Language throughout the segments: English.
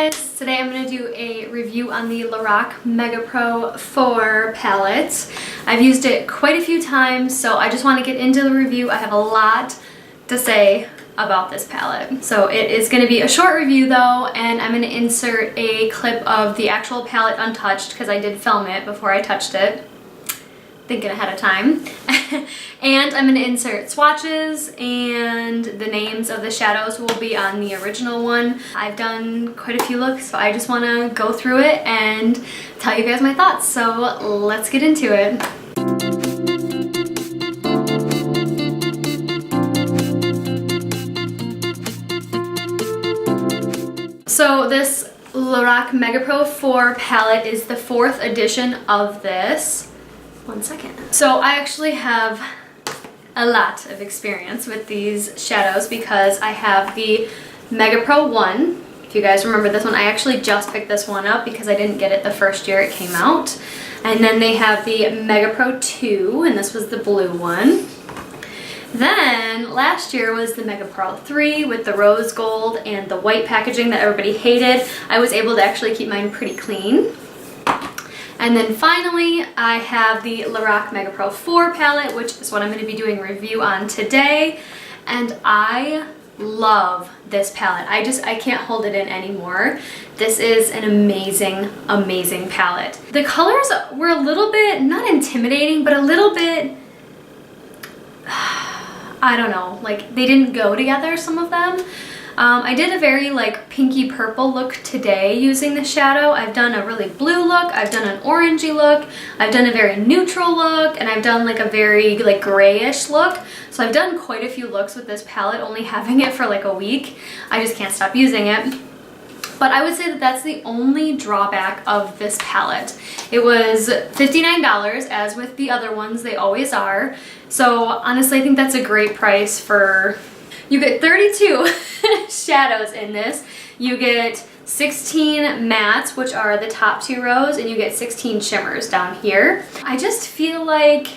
guys, today I'm going to do a review on the Lorac MegaPRO 4 palette. I've used it quite a few times, so I just want to get into the review. I have a lot to say about this palette. So it is going to be a short review though, and I'm going to insert a clip of the actual palette untouched because I did film it before I touched it, thinking ahead of time. And I'm going to insert swatches, and the names of the shadows will be on the original one. I've done quite a few looks, so I just want to go through it and tell you guys my thoughts. So let's get into it. So this Lorac MegaPRO 4 palette is the 4th edition of this. One second. So I actually have a lot of experience with these shadows because I have the MegaPRO 1. If you guys remember this one, I actually just picked this one up because I didn't get it the first year it came out. And then they have the MegaPRO 2, and this was the blue one. Then last year was the MegaPRO 3 with the rose gold and the white packaging that everybody hated. I was able to actually keep mine pretty clean. And then finally, I have the Lorac MegaPRO 4 palette, which is what I'm going to be doing a review on today. And I love this palette. I can't hold it in anymore. This is an amazing, amazing palette. The colors were a little bit, not intimidating, but a little bit, I don't know, like they didn't go together, some of them. I did a very like pinky purple look today using the shadow. I've done a really blue look, I've done an orangey look, I've done a very neutral look, and I've done like a very like grayish look. So I've done quite a few looks with this palette, only having it for like a week. I just can't stop using it. But I would say that that's the only drawback of this palette. It was $59, as with the other ones, they always are. So honestly, I think that's a great price for... You get 32 shadows in this. You get 16 mattes, which are the top 2 rows, and you get 16 shimmers down here. I just feel like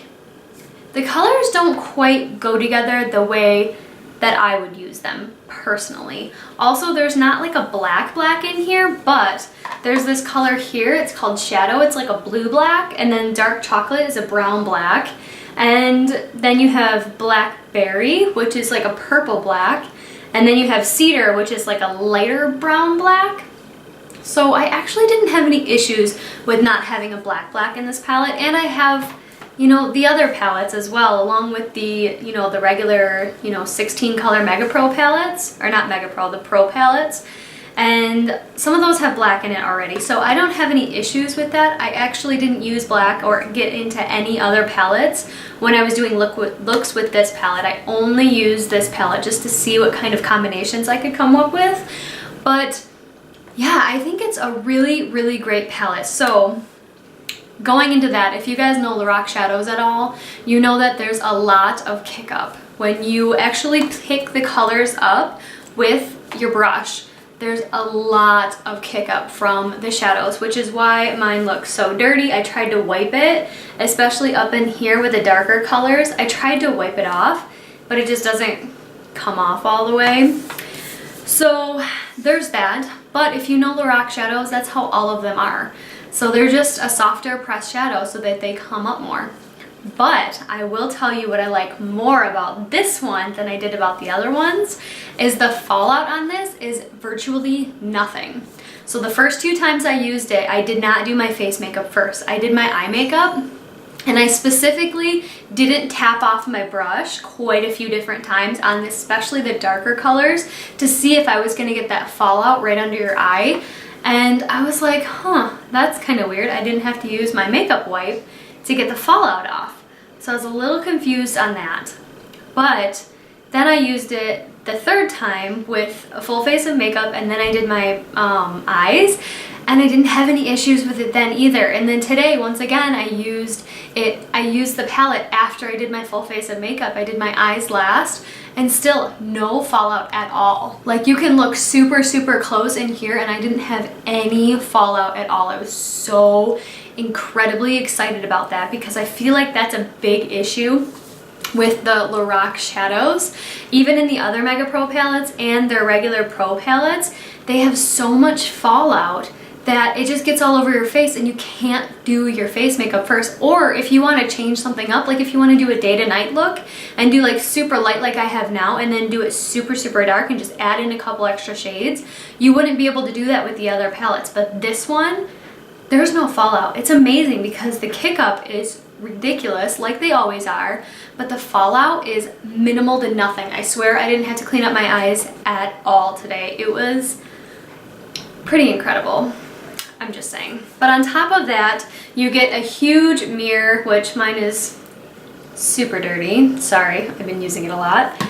the colors don't quite go together the way that I would use them personally. Also, there's not like a black in here, but there's this color here. It's called Shadow. It's like a blue black, and then dark chocolate is a brown black. And then you have Blackberry, which is like a purple black. And then you have Cedar, which is like a lighter brown black. So I actually didn't have any issues with not having a black in this palette. And I have, you know, the other palettes as well, along with the, you know, the regular, you know, 16 color MegaPRO palettes, or not MegaPRO, the Pro palettes. And some of those have black in it already, so I don't have any issues with that. I actually didn't use black or get into any other palettes when I was doing looks with this palette. I only used this palette just to see what kind of combinations I could come up with. But yeah, I think it's a really, really great palette. So going into that, if you guys know Lorac shadows at all, you know that there's a lot of kick up. When you actually pick the colors up with your brush, there's a lot of kick up from the shadows, which is why mine looks so dirty. I tried to wipe it, especially up in here with the darker colors. I tried to wipe it off, but it just doesn't come off all the way. So there's that. But if you know Lorac shadows, that's how all of them are. So they're just a softer pressed shadow so that they come up more. But I will tell you what I like more about this one than I did about the other ones is the fallout on this is virtually nothing. So the first 2 times I used it, I did not do my face makeup first. I did my eye makeup, and I specifically didn't tap off my brush quite a few different times on especially the darker colors to see if I was going to get that fallout right under your eye. And I was like, huh, that's kind of weird. I didn't have to use my makeup wipe to get the fallout off. So I was a little confused on that. But then I used it the 3rd time with a full face of makeup, and then I did my eyes, and I didn't have any issues with it then either. And then today, once again, I used the palette after I did my full face of makeup. I did my eyes last, and still no fallout at all. Like, you can look super, super close in here, and I didn't have any fallout at all. I was so incredibly excited about that because I feel like that's a big issue with the Lorac shadows. Even in the other MegaPRO palettes and their regular Pro palettes, they have so much fallout that it just gets all over your face and you can't do your face makeup first. Or if you want to change something up, like if you want to do a day to night look and do like super light like I have now and then do it super, super dark and just add in a couple extra shades, you wouldn't be able to do that with the other palettes. But this one, there's no fallout. It's amazing because the kick up is ridiculous, like they always are, but the fallout is minimal to nothing. I swear I didn't have to clean up my eyes at all today. It was pretty incredible. I'm just saying. But on top of that, you get a huge mirror, which mine is super dirty. Sorry, I've been using it a lot.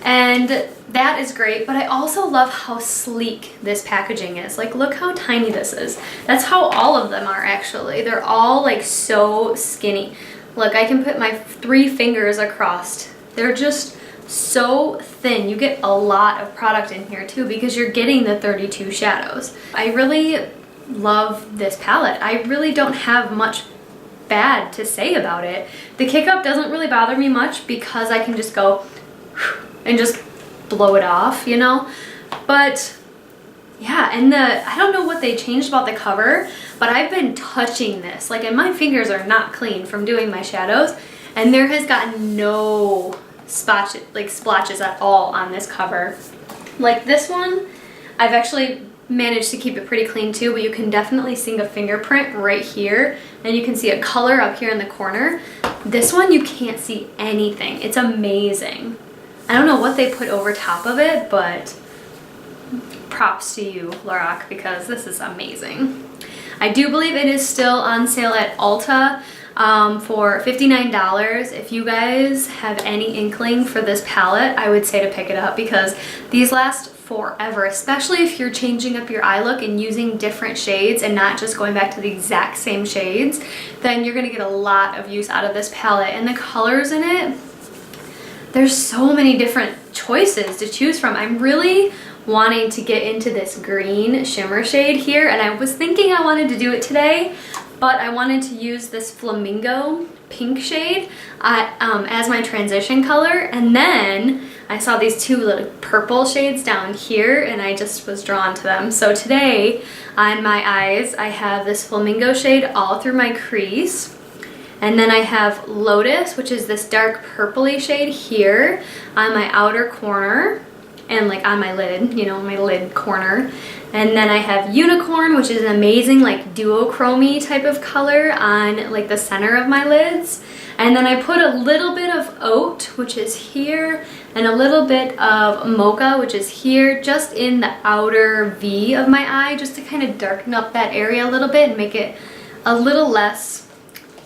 And that is great, but I also love how sleek this packaging is. Like, look how tiny this is. That's how all of them are, actually. They're all like so skinny. Look, I can put my 3 fingers across. They're just so thin. You get a lot of product in here too because you're getting the 32 shadows. I really love this palette. I really don't have much bad to say about it. The kick up doesn't really bother me much because I can just go and just blow it off, you know? But yeah, and I don't know what they changed about the cover, but I've been touching this, like, and my fingers are not clean from doing my shadows, and there has gotten no splotches at all on this cover. Like this one, I've actually managed to keep it pretty clean too, but you can definitely see a fingerprint right here, and you can see a color up here in the corner. This one, you can't see anything. It's amazing. I don't know what they put over top of it, but props to you, Lorac, because this is amazing. I do believe it is still on sale at Ulta for $59. If you guys have any inkling for this palette, I would say to pick it up because these last forever, especially if you're changing up your eye look and using different shades and not just going back to the exact same shades, then you're gonna get a lot of use out of this palette. And the colors in it, there's so many different choices to choose from. I'm really wanting to get into this green shimmer shade here, and I was thinking I wanted to do it today, but I wanted to use this flamingo pink shade as my transition color, and then I saw these 2 little purple shades down here and I just was drawn to them. So today on my eyes I have this flamingo shade all through my crease, and then I have Lotus, which is this dark purpley shade here on my outer corner and like on my lid, you know, my lid corner. And then I have Unicorn, which is an amazing like duochrome type of color on like the center of my lids. And then I put a little bit of Oat, which is here, and a little bit of Mocha, which is here, just in the outer V of my eye, just to kind of darken up that area a little bit and make it a little less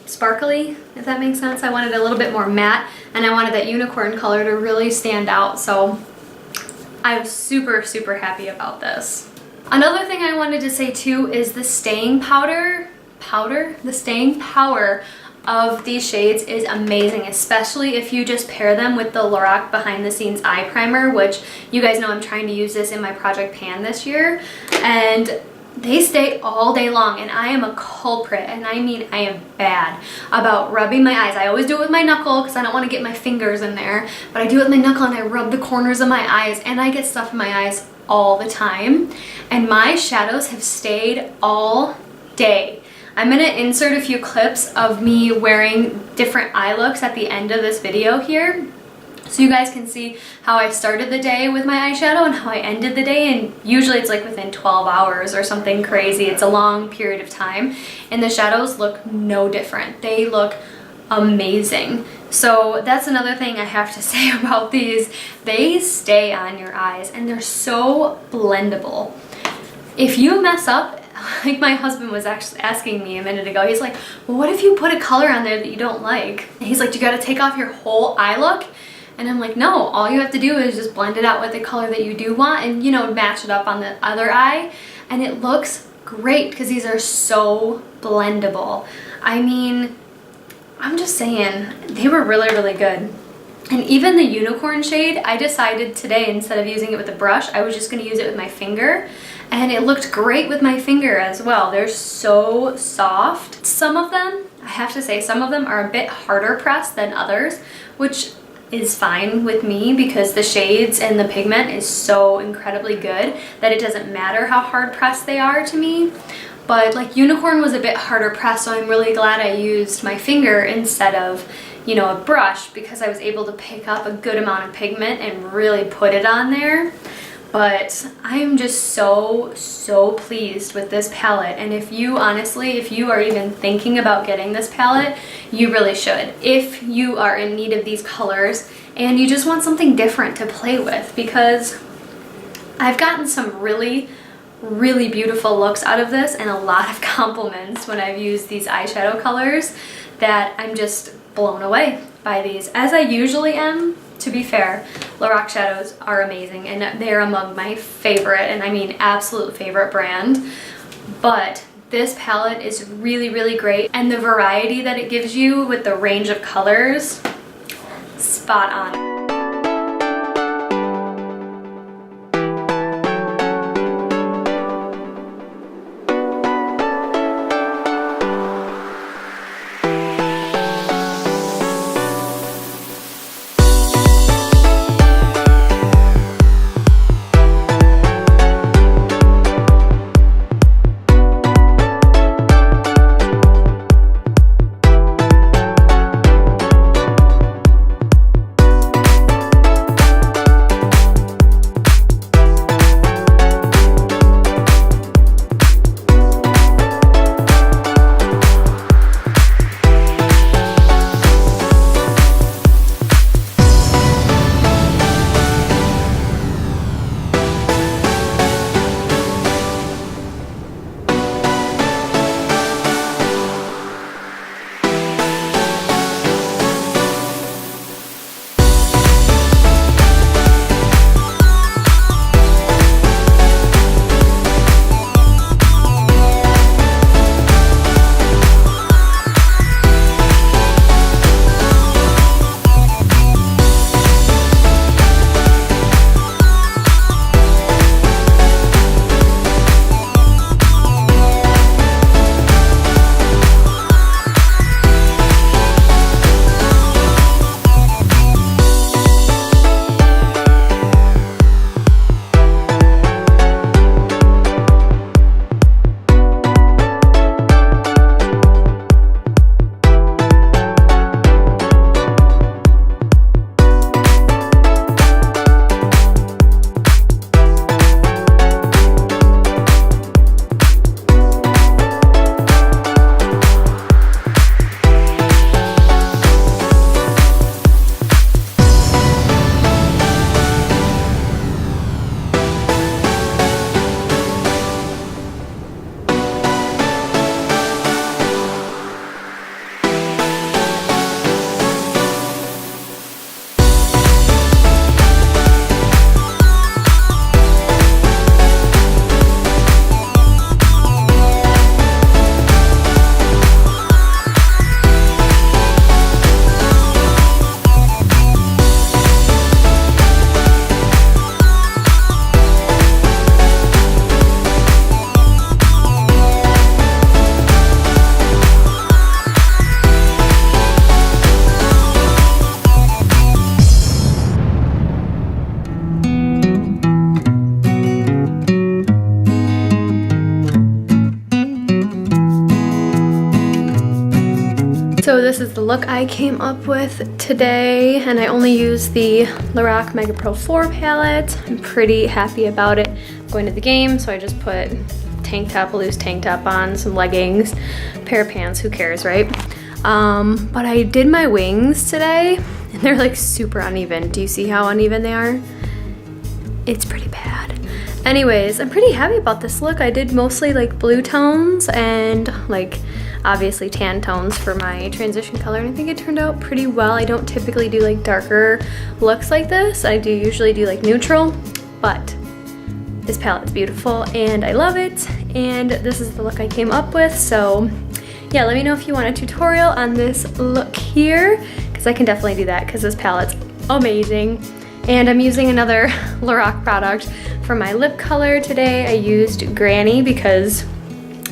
sparkly, if that makes sense. I wanted a little bit more matte, and I wanted that unicorn color to really stand out, so I was super, super happy about this. Another thing I wanted to say too is the staying power of these shades is amazing, especially if you just pair them with the Lorac Behind the Scenes Eye Primer, which you guys know I'm trying to use this in my Project Pan this year, and they stay all day long, and I am a culprit, and I mean I am bad about rubbing my eyes. I always do it with my knuckle because I don't want to get my fingers in there, but I do it with my knuckle and I rub the corners of my eyes, and I get stuff in my eyes all the time, and my shadows have stayed all day. I'm going to insert a few clips of me wearing different eye looks at the end of this video here, so you guys can see how I started the day with my eyeshadow and how I ended the day, and usually it's like within 12 hours or something crazy. It's a long period of time, and the shadows look no different. They look amazing. So that's another thing I have to say about these. They stay on your eyes, and they're so blendable. If you mess up, like my husband was actually asking me a minute ago, he's like, well, what if you put a color on there that you don't like? And he's like, you gotta take off your whole eye look? And I'm like, no, all you have to do is just blend it out with the color that you do want and, you know, match it up on the other eye. And it looks great because these are so blendable. I mean, I'm just saying, they were really, really good. And even the unicorn shade, I decided today, instead of using it with a brush, I was just going to use it with my finger. And it looked great with my finger as well. They're so soft. Some of them, I have to say, some of them are a bit harder pressed than others, which is fine with me because the shades and the pigment is so incredibly good that it doesn't matter how hard pressed they are to me. But like Unicorn was a bit harder pressed, so I'm really glad I used my finger instead of, you know, a brush, because I was able to pick up a good amount of pigment and really put it on there. But I am just so pleased with this palette, and if you honestly, if you are even thinking about getting this palette, you really should. If you are in need of these colors and you just want something different to play with, because I've gotten some really beautiful looks out of this and a lot of compliments when I've used these eyeshadow colors that I'm just blown away by these, as I usually am. To be fair, Lorac shadows are amazing and they're among my favorite, and I mean absolute favorite brand. But this palette is really great, and the variety that it gives you with the range of colors, spot on. So this is the look I came up with today, and I only used the Lorac MegaPRO 4 palette. I'm pretty happy about it. I'm going to the game, so I just put tank top, a loose tank top on, some leggings, a pair of pants, who cares, right? But I did my wings today, and they're like super uneven. Do you see how uneven they are? It's pretty bad. Anyways, I'm pretty happy about this look. I did mostly like blue tones and like obviously tan tones for my transition color, and I think it turned out pretty well. I don't typically do like darker looks like this. I do usually do like neutral, but this palette's beautiful and I love it, and this is the look I came up with. So yeah, let me know if you want a tutorial on this look here, because I can definitely do that because this palette's amazing. And I'm using another Lorac product for my lip color today. I used Granny because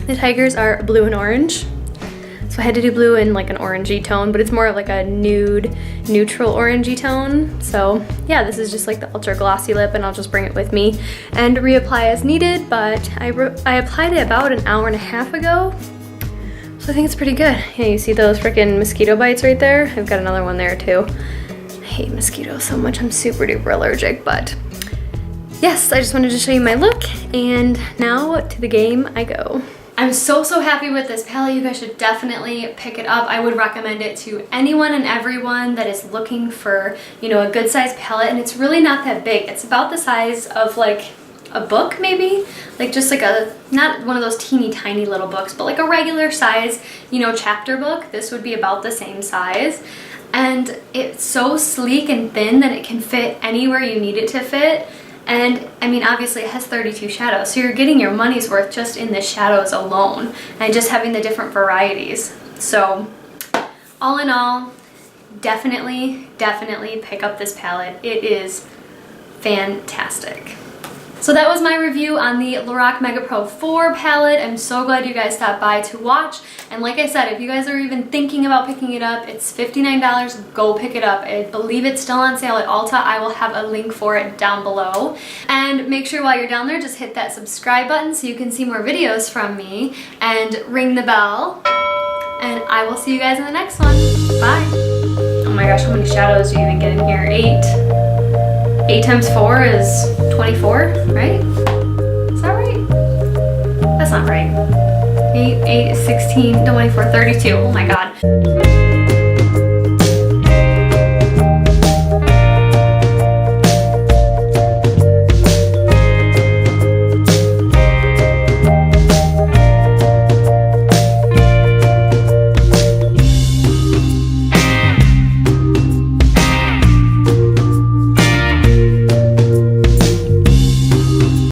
the tigers are blue and orange. So I had to do blue in like an orangey tone, but it's more of like a nude, neutral orangey tone. So yeah, this is just like the ultra glossy lip, and I'll just bring it with me and reapply as needed. But I applied it about an hour and a half ago. So I think it's pretty good. Yeah, you see those freaking mosquito bites right there? I've got another one there too. I hate mosquitoes so much, I'm super duper allergic, but yes, I just wanted to show you my look, and now to the game I go. I'm so happy with this palette. You guys should definitely pick it up. I would recommend it to anyone and everyone that is looking for, you know, a good size palette, and it's really not that big. It's about the size of like a book maybe, like just like a, not one of those teeny tiny little books, but like a regular size, you know, chapter book. This would be about the same size, and it's so sleek and thin that it can fit anywhere you need it to fit. And I mean, obviously it has 32 shadows, so you're getting your money's worth just in the shadows alone and just having the different varieties. So all in all, definitely pick up this palette. It is fantastic. So that was my review on the Lorac MegaPRO 4 palette. I'm so glad you guys stopped by to watch. And like I said, if you guys are even thinking about picking it up, it's $59. Go pick it up. I believe it's still on sale at Ulta. I will have a link for it down below. And make sure while you're down there, just hit that subscribe button so you can see more videos from me, and ring the bell. And I will see you guys in the next one. Bye. Oh my gosh, how many shadows do you even get in here? 8 times 4 is 24, right? Is that right? That's not right. 8 is 16, 24, 32. Oh my god.